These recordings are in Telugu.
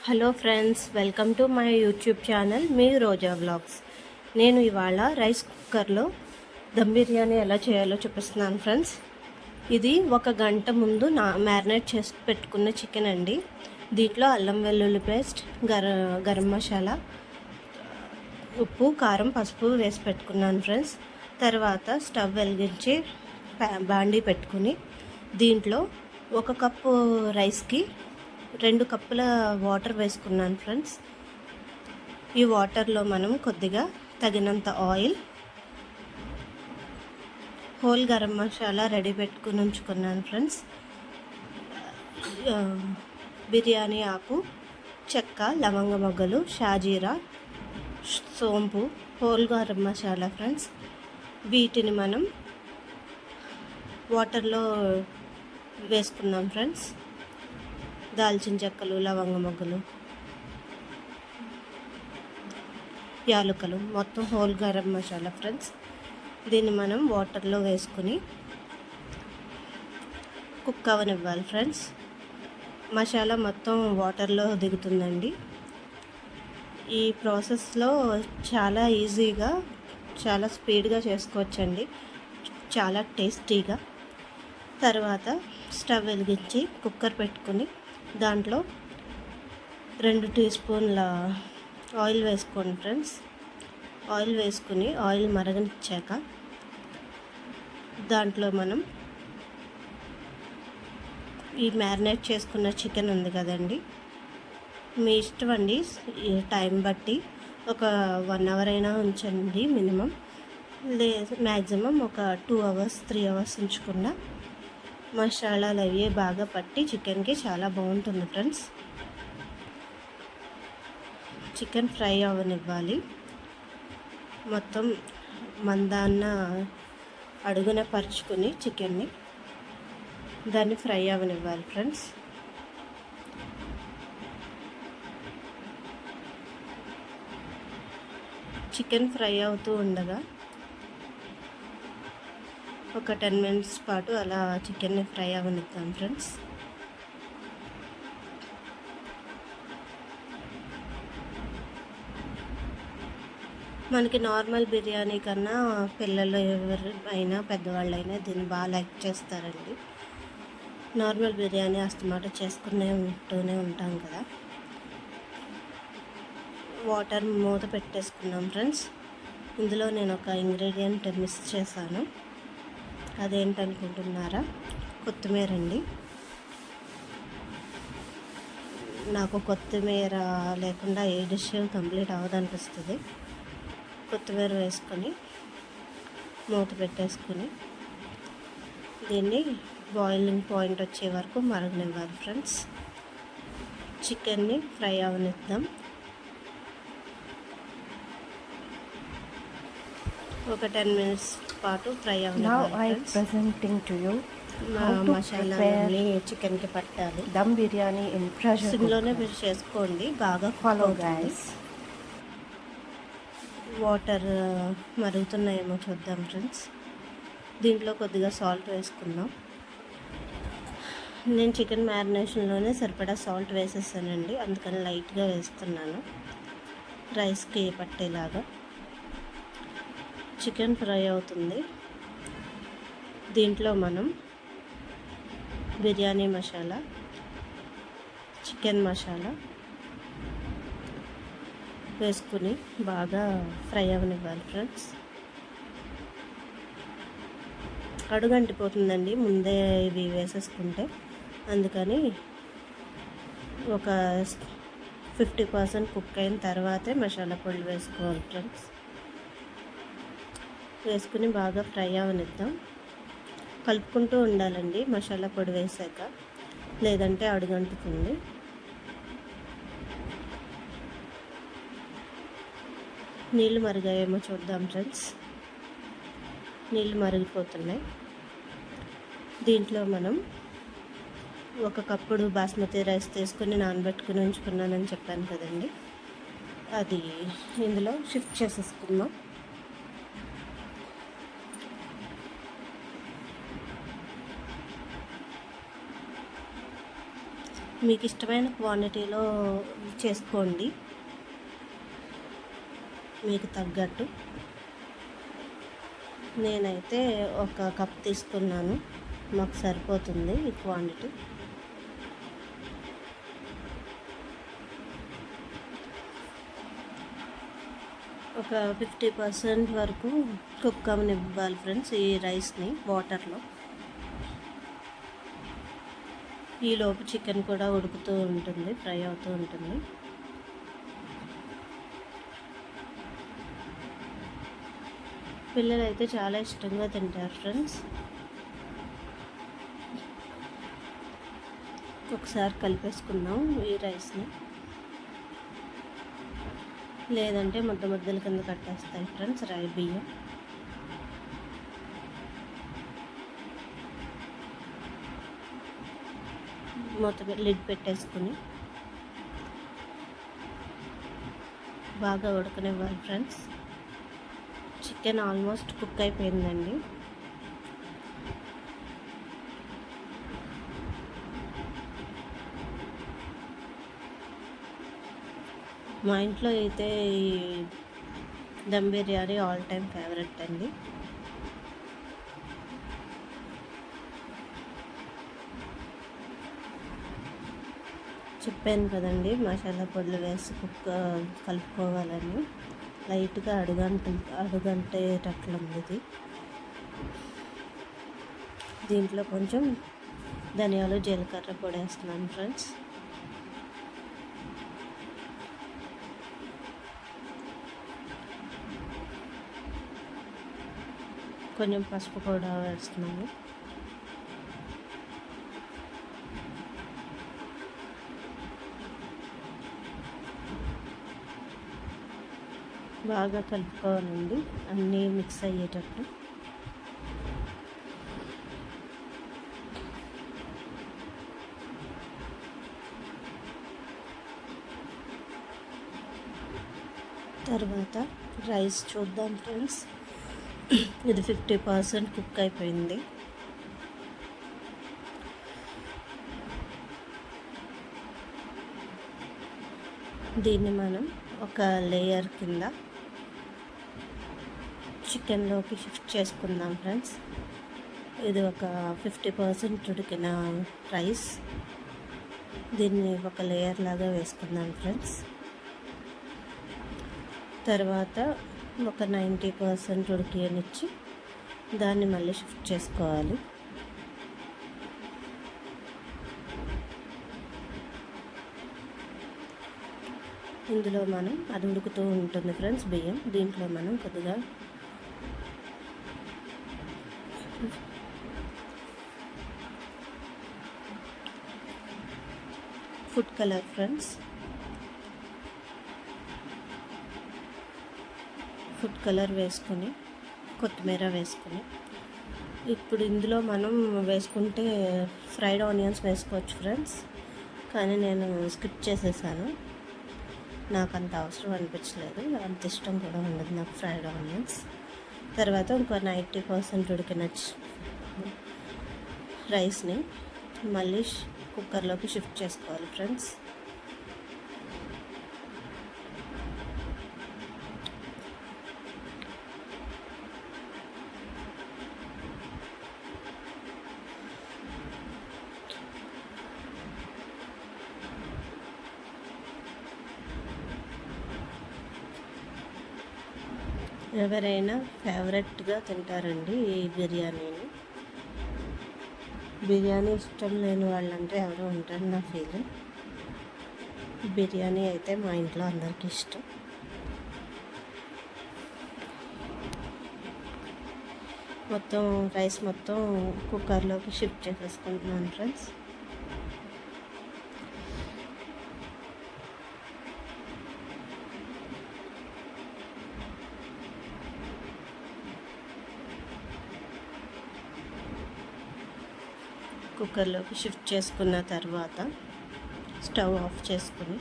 Hello friends, welcome to my YouTube channel me Roja vlogs. నేను ఇవాళ రైస్ కుక్కర్లో దమ్ బిర్యానీ ఎలా చేయాలో చూపిస్తున్నాను ఫ్రెండ్స్. ఇది 1 గంట ముందు మ్యారినేట్ చేసి పెట్టుకున్న చికెన్ అండి. దీంట్లో అల్లం వెల్లుల్లి పేస్ట్, గరం మసాలా, ఉప్పు, కారం, పసుపు వేసి పెట్టుకున్నాను ఫ్రెండ్స్. తర్వాత స్టవ్ వెలిగించి బాండీ పెట్టుకుని దీంట్లో 1 కప్పు రైస్కి 2 కప్పుల వాటర్ వేసుకున్నాను ఫ్రెండ్స్. ఈ వాటర్లో మనం కొద్దిగా తగినంత oil, whole garam masala ready పెట్టుకుని ఉంచుకున్నాను ఫ్రెండ్స్. బిర్యానీ ఆకు, చెక్క, లవంగ మొగ్గలు, షాజీరా, సోంపు, హోల్ గరం మసాలా ఫ్రెండ్స్. వీటిని మనం వాటర్లో వేసుకున్నాం ఫ్రెండ్స్. దాల్చిన చెక్కలు, లవంగ మొగ్గలు, యాలకులు, మొత్తం హోల్ గరం మసాలా ఫ్రెండ్స్. దీన్ని మనం వాటర్లో వేసుకుని కుక్ అవనివ్వాలి ఫ్రెండ్స్. మసాలా మొత్తం వాటర్లో దిగుతుందండి. ఈ ప్రాసెస్లో చాలా ఈజీగా, చాలా స్పీడ్గా చేసుకోవచ్చండి, చాలా టేస్టీగా. తర్వాత స్టవ్ వెలిగించి కుక్కర్ పెట్టుకుని దాంట్లో 2 టీ స్పూన్ల ఆయిల్ వేసుకోండి ఫ్రెండ్స్. ఆయిల్ వేసుకుని ఆయిల్ మరగనిచ్చాక దాంట్లో మనం ఈ మ్యారినేట్ చేసుకున్న చికెన్ ఉంది కదండి, మీ ఇష్టం అండి, టైం బట్టి ఒక 1 అవర్ అయినా ఉంచండి మినిమం, మ్యాక్సిమం ఒక 2 అవర్స్ 3 అవర్స్ ఉంచకుండా మసాలాలు అవి బాగా పట్టి చికెన్కి చాలా బాగుంటుంది ఫ్రెండ్స్. Chicken fry అవ్వనివ్వాలి. మొత్తం మందాన్న అడుగున పరుచుకుని చికెన్ని దాన్ని ఫ్రై అవ్వనివ్వాలి ఫ్రెండ్స్. చికెన్ ఫ్రై అవుతూ ఉండగా ఒక 10 మినిట్స్ పాటు అలా చికెన్ని ఫ్రై అవ్వనిద్దాం ఫ్రెండ్స్. మనకి నార్మల్ బిర్యానీ కన్నా పిల్లలు ఎవరైనా పెద్దవాళ్ళైనా దీన్ని బాగా లైక్ చేస్తారండి. నార్మల్ బిర్యానీ అస్తమాట ఉంటూనే ఉంటాం కదా. వాటర్ మూత పెట్టేసుకున్నాం ఫ్రెండ్స్. ఇందులో నేను ఒక ఇంగ్రీడియంట్ మిక్స్ చేశాను. అదేంటనుకుంటున్నారా? కొత్తిమీర అండి. నాకు కొత్తిమీర లేకుండా ఏ డిష్ కంప్లీట్ అవ్వదనిపిస్తుంది. కొత్తిమీర వేసుకొని మూత పెట్టేసుకుని దీన్ని బాయిలింగ్ పాయింట్ వచ్చే వరకు మరగనివ్వాలి ఫ్రెండ్స్. చికెన్ని ఫ్రై అవనిద్దాం. ఒక 10 మినిట్స్ పాటు ఫ్రై అవ్వాలి. మసాలాని చికెన్కి పట్టాలి. దమ్ బిర్యానీ ఇన్ ప్రెషర్ సిమ్లోనే మీరు చేసుకోండి, బాగా ఫాలో గైస్. వాటర్ మరుగుతున్నాయేమో చూద్దాం ఫ్రెండ్స్. దీంట్లో కొద్దిగా సాల్ట్ వేసుకుందాం. నేను చికెన్ మ్యారినేషన్లోనే సరిపడా సాల్ట్ వేసేసానండి, అందుకని లైట్గా వేస్తున్నాను రైస్కి పట్టేలాగా. చికెన్ ఫ్రై అవుతుంది. దీంట్లో మనం బిర్యానీ మసాలా, చికెన్ మసాలా వేసుకుని బాగా ఫ్రై అవనివ్వాలి ఫ్రెండ్స్. అడుగంటిపోతుందండి ముందే ఇవి వేసేసుకుంటే, అందుకని ఒక 50% కుక్ అయిన తర్వాతే మసాలా పొడి వేసుకోవాలి ఫ్రెండ్స్. వేసుకుని బాగా ఫ్రై అవనిద్దాం. కలుపుకుంటూ ఉండాలండి మసాలా పొడి వేసాక, లేదంటే అడుగంటుతుంది. నీళ్ళు మరిగాయేమో చూద్దాం ఫ్రెండ్స్. నీళ్ళు మరిగిపోతున్నాయి. దీంట్లో మనం 1 కప్పుడు బాస్మతి రైస్ తీసుకుని నానబెట్టుకుని ఉంచుకున్నానని చెప్పాను కదండి, అది ఇందులో షిఫ్ట్ చేసేసుకుందాం. మీకు ఇష్టమైన క్వాంటిటీలో చేసుకోండి, మీకు తగ్గట్టు. నేనైతే ఒక కప్ తీసుకున్నాను, మాకు సరిపోతుంది ఈ క్వాంటిటీ. ఒక 50% వరకు కుక్ అవ్వనివ్వాలి ఫ్రెండ్స్ ఈ రైస్ని వాటర్లో. ఈలోపు చికెన్ కూడా ఉడుకుతూ ఉంటుంది, ఫ్రై అవుతూ ఉంటుంది. పిల్లలు అయితే చాలా ఇష్టంగా తింటారు ఫ్రెండ్స్. ఒకసారి కలిపేసుకుందాం ఈ రైస్ని, లేదంటే ముద్దల కింద కట్టేస్తాయి ఫ్రెండ్స్ బియ్యం. మొత్తం లిడ్ పెట్టేసుకుని బాగా ఉడకనివ్వాలి ఫ్రెండ్స్. చికెన్ ఆల్మోస్ట్ కుక్ అయిపోయిందండి. మా ఇంట్లో అయితే ఈ dum biryani all time favourite అండి. చెప్పాను కదండి, మసాలా పొడులు వేసి కలుపుకోవాలని. లైట్గా అడుగంటేటట్లుంది ఇది. దీంట్లో కొంచెం ధనియాలు జీలకర్ర పొడి వేస్తున్నాను ఫ్రెండ్స్. కొంచెం పసుపు కూడా వేస్తున్నాను. బాగా కలుపుకోవాలండి, అన్నీ మిక్స్ అయ్యేటట్టు. తర్వాత రైస్ చూద్దాం ఫ్రెండ్స్. ఇది 50% కుక్ అయిపోయింది. దీన్ని మనం ఒక లేయర్ కింద చికెన్లోకి షిఫ్ట్ చేసుకుందాం ఫ్రెండ్స్. ఇది ఒక 50% ఉడికిన రైస్. దీన్ని ఒక లేయర్ లాగా వేసుకుందాం ఫ్రెండ్స్. తర్వాత ఒక 90% ఉడికినిచ్చి దాన్ని మళ్ళీ షిఫ్ట్ చేసుకోవాలి. ఇందులో మనం అది ఉడుకుతూ ఉంటుంది ఫ్రెండ్స్ బియ్యం. దీంట్లో మనం కొద్దిగా food colour friends, food colour వేసుకొని కొత్తిమీర వేసుకొని, ఇప్పుడు ఇందులో మనం వేసుకుంటే ఫ్రైడ్ ఆనియన్స్ వేసుకోవచ్చు ఫ్రెండ్స్, కానీ నేను స్కిప్ చేసేసాను. నాకు అంత అవసరం అనిపించలేదు, అంత ఇష్టం కూడా ఉండదు నాకు ఫ్రైడ్ ఆనియన్స్. తర్వాత ఇంకో 90% ఉడికిన రైస్ని మళ్ళీ కుక్కర్లోకి షిఫ్ట్ చేసుకోవాలి ఫ్రెండ్స్. ఎవరైనా ఫేవరెట్గా తింటారండి ఈ బిర్యానీని. బిర్యానీ ఇష్టం లేని వాళ్ళంటే ఎవరో ఉంటారు నా ఫీలింగ్. బిర్యానీ అయితే మా ఇంట్లో అందరికీ ఇష్టం. మొత్తం రైస్ మొత్తం కుక్కర్లోకి షిఫ్ట్ చేసేసుకుంటున్నాను ఫ్రెండ్స్. కుక్కర్లోకి షిఫ్ట్ చేసుకున్న తర్వాత స్టవ్ ఆఫ్ చేసుకుని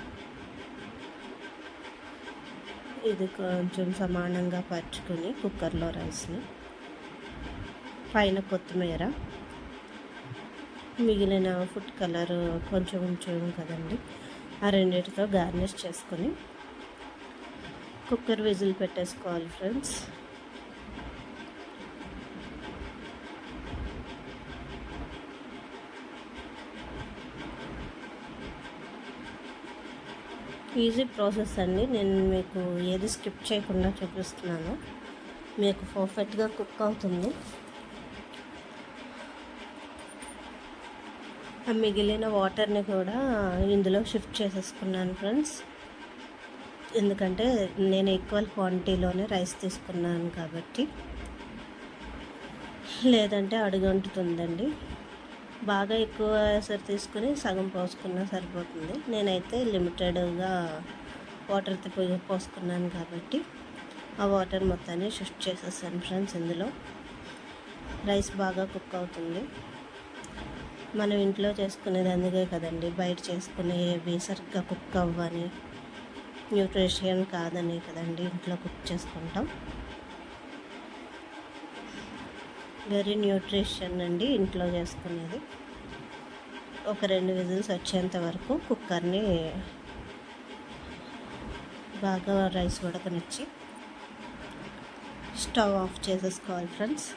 ఇది కొంచెం సమానంగా పరుచుకొని కుక్కర్లో రైస్ని పైన కొత్తిమీర మిగిలిన ఫుడ్ కలర్ కొంచెం ఉంచాము కదండి, ఆ రెండింటితో గార్నిష్ చేసుకొని కుక్కర్ విజిల్ పెట్టేసుకోవాలి ఫ్రెండ్స్. ఈజీ ప్రాసెస్ అండి, నేను మీకు ఏది స్కిప్ చేయకుండా చూపిస్తున్నాను. మీకు పర్ఫెక్ట్గా కుక్ అవుతుంది. ఆ మిగిలిన వాటర్ని కూడా ఇందులో షిఫ్ట్ చేసేసుకున్నాను ఫ్రెండ్స్, ఎందుకంటే నేను ఈక్వల్ క్వాంటిటీలోనే రైస్ తీసుకున్నాను కాబట్టి, లేదంటే అడుగంటుతుందండి. బాగా ఎక్కువ ఎసరు తీసుకుని సగం పోసుకున్నా సరిపోతుంది. నేనైతే లిమిటెడ్గా వాటర్ పోసుకున్నాను కాబట్టి ఆ వాటర్ మొత్తాన్ని షిఫ్ట్ చేసేసాను ఫ్రెండ్స్. ఇందులో రైస్ బాగా కుక్ అవుతుంది. మనం ఇంట్లో చేసుకునేది అందుకే కదండి, బయట చేసుకునేవి సరిగ్గా కుక్ అవ్వని, న్యూట్రిషన్ కాదని కదండి ఇంట్లో కుక్ చేసుకుంటాం. వెరీ న్యూట్రిషన్ అండి ఇంట్లో చేసుకునేది. ఒక 2 విజిల్స్ వచ్చేంత వరకు కుక్కర్ని బాగా రైస్ ఉడకనిచ్చి స్టవ్ ఆఫ్ చేసేసుకోవాలి ఫ్రెండ్స్.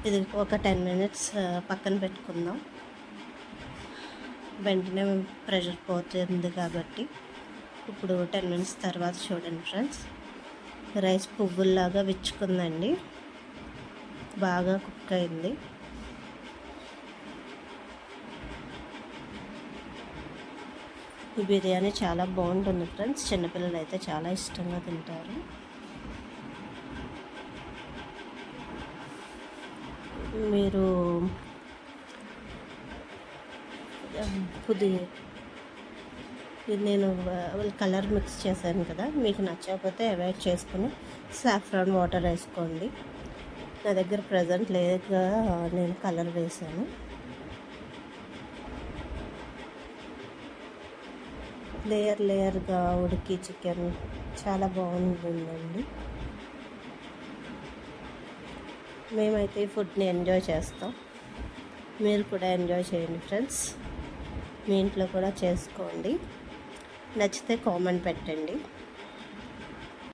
ఇది ఒక 10 మినిట్స్ పక్కన పెట్టుకుందాం. వెంటనే ప్రెషర్ పోతుంది కాబట్టి ఇప్పుడు 10 మినిట్స్ తర్వాత చూడండి ఫ్రెండ్స్, రైస్ పువ్వుల్లాగా విచ్చుకుందండి, బాగా కుక్ అయింది. ఈ బిర్యానీ చాలా బాగుంటుంది ఫ్రెండ్స్, చిన్నపిల్లలు అయితే చాలా ఇష్టంగా తింటారు. మీరు ఇది నేను కలర్ మిక్స్ చేశాను కదా, మీకు నచ్చకపోతే అవాయిడ్ చేసుకుని సాఫ్రాన్ వాటర్ వేసుకోండి. నా దగ్గర ప్రజెంట్ లేక నేను కలర్ వేసాను. లేయర్గా ఉడికి చికెన్ చాలా బాగుంటుందండి. మేమైతే ఈ ఫుడ్ని ఎంజాయ్ చేస్తాం, మీరు కూడా ఎంజాయ్ చేయండి ఫ్రెండ్స్. మీ ఇంట్లో కూడా చేసుకోండి. నచ్చితే కామెంట్ పెట్టండి.